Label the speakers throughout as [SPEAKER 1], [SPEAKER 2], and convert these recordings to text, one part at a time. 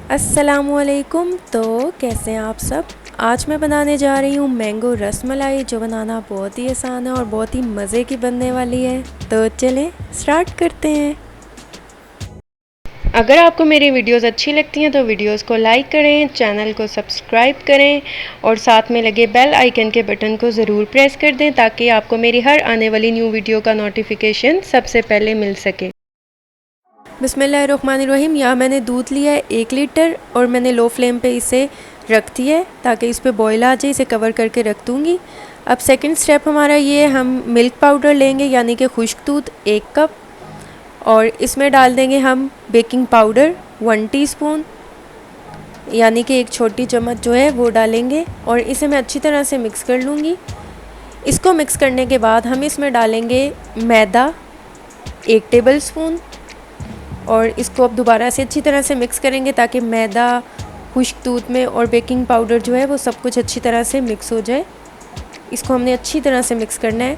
[SPEAKER 1] अस्सलामुअलैकुम। तो कैसे हैं आप सब। आज मैं बनाने जा रही हूँ मैंगो रसमलाई, जो बनाना बहुत ही आसान है और बहुत ही मज़े की बनने वाली है। तो चलें स्टार्ट करते हैं। अगर आपको मेरी वीडियोस अच्छी लगती हैं तो वीडियोस को लाइक करें, चैनल को सब्सक्राइब करें और साथ में लगे बेल आइकन के बटन को ज़रूर प्रेस कर दें ताकि आपको मेरी हर आने वाली न्यू वीडियो का नोटिफिकेशन सबसे पहले मिल सके। बिस्मिल्लाहिर्रहमानिर्रहीम। यहाँ मैंने दूध लिया है 1 लीटर और मैंने लो फ्लेम पे इसे रख दिया है ताकि इस पर बॉयल आ जाए। इसे कवर करके रख दूँगी। अब सेकंड स्टेप हमारा ये है, हम मिल्क पाउडर लेंगे यानी कि खुश्क दूध 1 कप और इसमें डाल देंगे हम बेकिंग पाउडर 1 टीस्पून यानी कि 1 छोटी चम्मच जो है वो डालेंगे और इसे मैं अच्छी तरह से मिक्स कर लूँगी। इसको मिक्स करने के बाद हम इसमें डालेंगे मैदा 1 टेबल स्पून और इसको अब दोबारा से अच्छी तरह से मिक्स करेंगे ताकि मैदा खुश्क दूध में और बेकिंग पाउडर जो है वो सब कुछ अच्छी तरह से मिक्स हो जाए। इसको हमने अच्छी तरह से मिक्स करना है।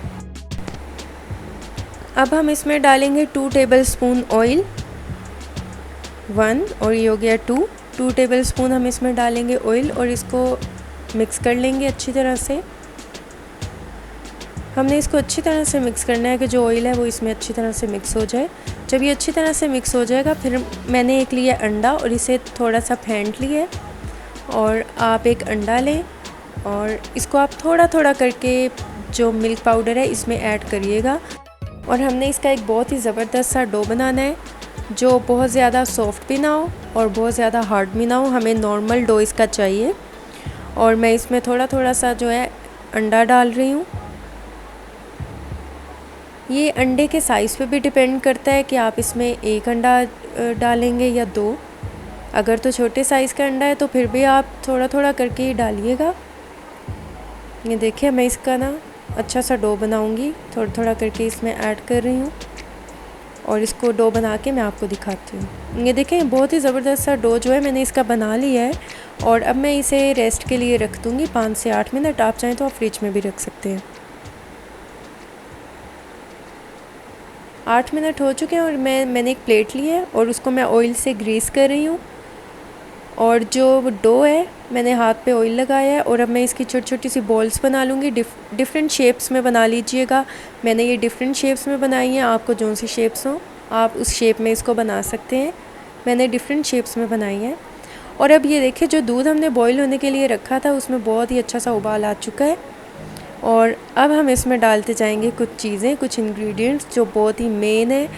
[SPEAKER 1] अब हम इसमें डालेंगे 2 टेबल स्पून ऑयल, 1 और ये हो गया 2 टेबल स्पून हम इसमें डालेंगे ऑयल और इसको मिक्स कर लेंगे अच्छी तरह से। हमने इसको अच्छी तरह से मिक्स करना है कि जो ऑयल है वो इसमें अच्छी तरह से मिक्स हो जाए। जब ये अच्छी तरह से मिक्स हो जाएगा फिर मैंने एक लिया अंडा और इसे थोड़ा सा फेंट लिया और आप एक अंडा लें और इसको आप थोड़ा थोड़ा करके जो मिल्क पाउडर है इसमें ऐड करिएगा और हमने इसका एक बहुत ही ज़बरदस्त सा डो बनाना है जो बहुत ज़्यादा सॉफ्ट भी ना हो और बहुत ज़्यादा हार्ड भी ना हो। हमें नॉर्मल डो इसका चाहिए और मैं इसमें थोड़ा थोड़ा सा जो है अंडा डाल रही हूँ। ये अंडे के साइज़ पे भी डिपेंड करता है कि आप इसमें 1 अंडा डालेंगे या 2। अगर तो छोटे साइज़ का अंडा है तो फिर भी आप थोड़ा थोड़ा करके ही डालिएगा। ये देखिए मैं इसका ना अच्छा सा डो बनाऊंगी, थोड़ा थोड़ा करके इसमें ऐड कर रही हूँ और इसको डो बना के मैं आपको दिखाती हूँ। ये देखें बहुत ही ज़बरदस्त सा डो जो है मैंने इसका बना लिया है और अब मैं इसे रेस्ट के लिए रख दूँगी 5 से 8 मिनट। आप चाहें तो आप फ्रिज में भी रख सकते हैं। 8 मिनट हो चुके हैं और मैंने एक प्लेट ली है और उसको मैं ऑयल से ग्रीस कर रही हूँ और जो डो है मैंने हाथ पे ऑयल लगाया है और अब मैं इसकी छोटी छोटी सी बॉल्स बना लूँगी। डिफरेंट शेप्स में बना लीजिएगा। मैंने ये डिफरेंट शेप्स में बनाई हैं, आपको जो सी शेप्स हों आप उस शेप में इसको बना सकते हैं। मैंने डिफरेंट शेप्स में बनाई है और अब ये देखिए जो दूध हमने बॉयल होने के लिए रखा था उसमें बहुत ही अच्छा सा उबाल आ चुका है और अब हम इसमें डालते जाएंगे कुछ चीज़ें, कुछ इंग्रेडिएंट्स जो बहुत ही मेन है,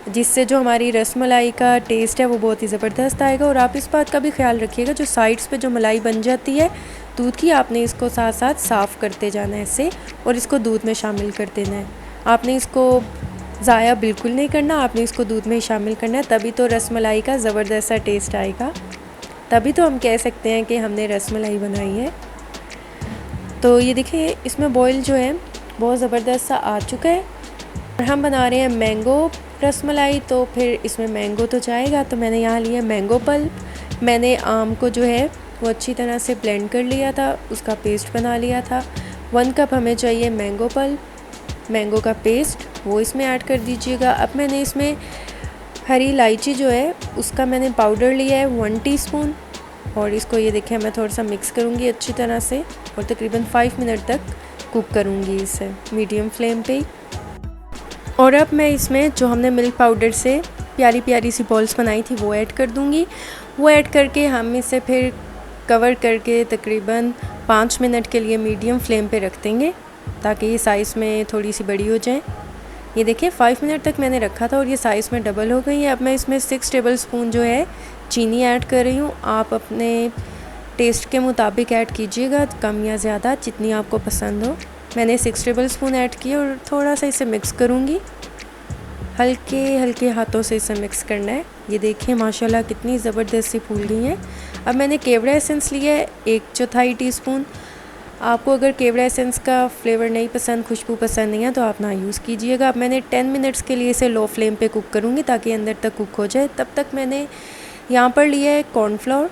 [SPEAKER 1] जिससे जो हमारी रसमलाई का टेस्ट है वो बहुत ही ज़बरदस्त आएगा। और आप इस बात का भी ख्याल रखिएगा जो साइड्स पे जो मलाई बन जाती है दूध की, आपने इसको साथ साथ साफ़ करते जाना है इससे और इसको दूध में शामिल कर देना है। आपने इसको ज़ाया बिल्कुल नहीं करना, आपने इसको दूध में ही शामिल करना है, तभी तो रसमलाई का ज़बरदस्त सा टेस्ट आएगा। तभी तो हम कह सकते हैं कि हमने रसमलाई बनाई है। तो ये देखिए इसमें बॉयल जो है बहुत ज़बरदस्त सा आ चुका है और हम बना रहे हैं मैंगो रसमलाई, तो फिर इसमें मैंगो तो जाएगा। तो मैंने यहाँ लिया मैंगो पल्प। मैंने आम को जो है वो अच्छी तरह से ब्लेंड कर लिया था, उसका पेस्ट बना लिया था। 1 कप हमें चाहिए मैंगो पल्प, मैंगो का पेस्ट वो इसमें ऐड कर दीजिएगा। अब मैंने इसमें हरी इलायची जो है उसका मैंने पाउडर लिया है 1 टीस्पून और इसको ये देखिए मैं थोड़ा सा मिक्स करूँगी अच्छी तरह से और तकरीबन 5 मिनट तक कुक करूँगी इसे मीडियम फ्लेम पे। और अब मैं इसमें जो हमने मिल्क पाउडर से प्यारी प्यारी सी बॉल्स बनाई थी वो ऐड कर दूँगी। वो ऐड करके हम इसे फिर कवर करके तकरीबन 5 मिनट के लिए मीडियम फ्लेम पे रख देंगे ताकि ये साइज़ में थोड़ी सी बड़ी हो जाए। ये देखिए 5 मिनट तक मैंने रखा था और ये साइज़ में डबल हो गई है। अब मैं इसमें 6 टेबल स्पून जो है चीनी ऐड कर रही हूँ। आप अपने टेस्ट के मुताबिक ऐड कीजिएगा, कम या ज़्यादा जितनी आपको पसंद हो। मैंने 6 टेबल स्पून ऐड किए और थोड़ा सा इसे मिक्स करूँगी, हल्के हल्के हाथों से इसे मिक्स करना है। ये देखिए माशाल्लाह कितनी ज़बरदस्त सी फूल गई हैं। अब मैंने केवड़ा एसेंस लिया है 1/4 टीस्पून। आपको अगर केवड़ा एसेंस का फ्लेवर नहीं पसंद, खुशबू पसंद नहीं है तो आप ना यूज़ कीजिएगा। अब मैंने 10 मिनट्स के लिए इसे लो फ्लेम पे कुक करूँगी ताकि अंदर तक कुक हो जाए। तब तक मैंने यहाँ पर लिया है कॉर्नफ्लोर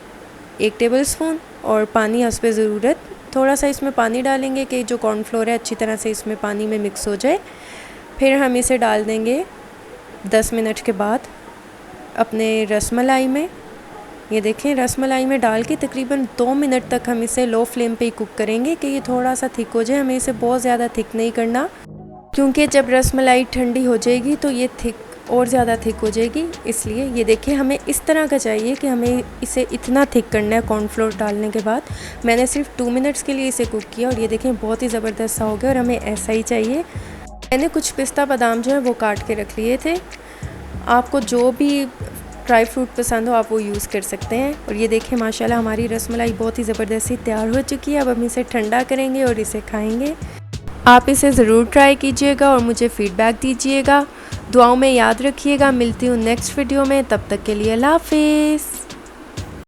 [SPEAKER 1] 1 टेबल स्पून और पानी हस्बे ज़रूरत। थोड़ा सा इसमें पानी डालेंगे कि जो कॉर्नफ्लोर है अच्छी तरह से इसमें पानी में मिक्स हो जाए। फिर हम इसे डाल देंगे 10 मिनट के बाद अपने रसमलाई में ये देखें रसमलाई में डाल के तकरीबन 2 मिनट तक हम इसे लो फ्लेम पे ही कुक करेंगे कि ये थोड़ा सा थिक हो जाए। हमें इसे बहुत ज़्यादा थिक नहीं करना, क्योंकि जब रसमलाई ठंडी हो जाएगी तो ये थिक और ज़्यादा थिक हो जाएगी। इसलिए ये देखिए हमें इस तरह का चाहिए कि हमें इसे इतना थिक करना है। कॉर्नफ्लोर डालने के बाद मैंने सिर्फ 2 मिनट्स के लिए इसे कुक किया और ये देखें बहुत ही ज़बरदस्त सा हो गया और हमें ऐसा ही चाहिए। मैंने कुछ पिस्ता बादाम जो है वो काट के रख लिए थे। आपको जो भी ड्राई फ्रूट पसंद हो आप वो यूज़ कर सकते हैं। और ये देखें माशाल्लाह हमारी रसमलाई बहुत ही ज़बरदस्त सी तैयार हो चुकी है। अब हम इसे ठंडा करेंगे और इसे खाएंगे। आप इसे ज़रूर ट्राई कीजिएगा और मुझे फ़ीडबैक दीजिएगा। दुआओं में याद रखिएगा। मिलती हूँ नेक्स्ट वीडियो में, तब तक के लिए अल्लाह हाफ़िज़।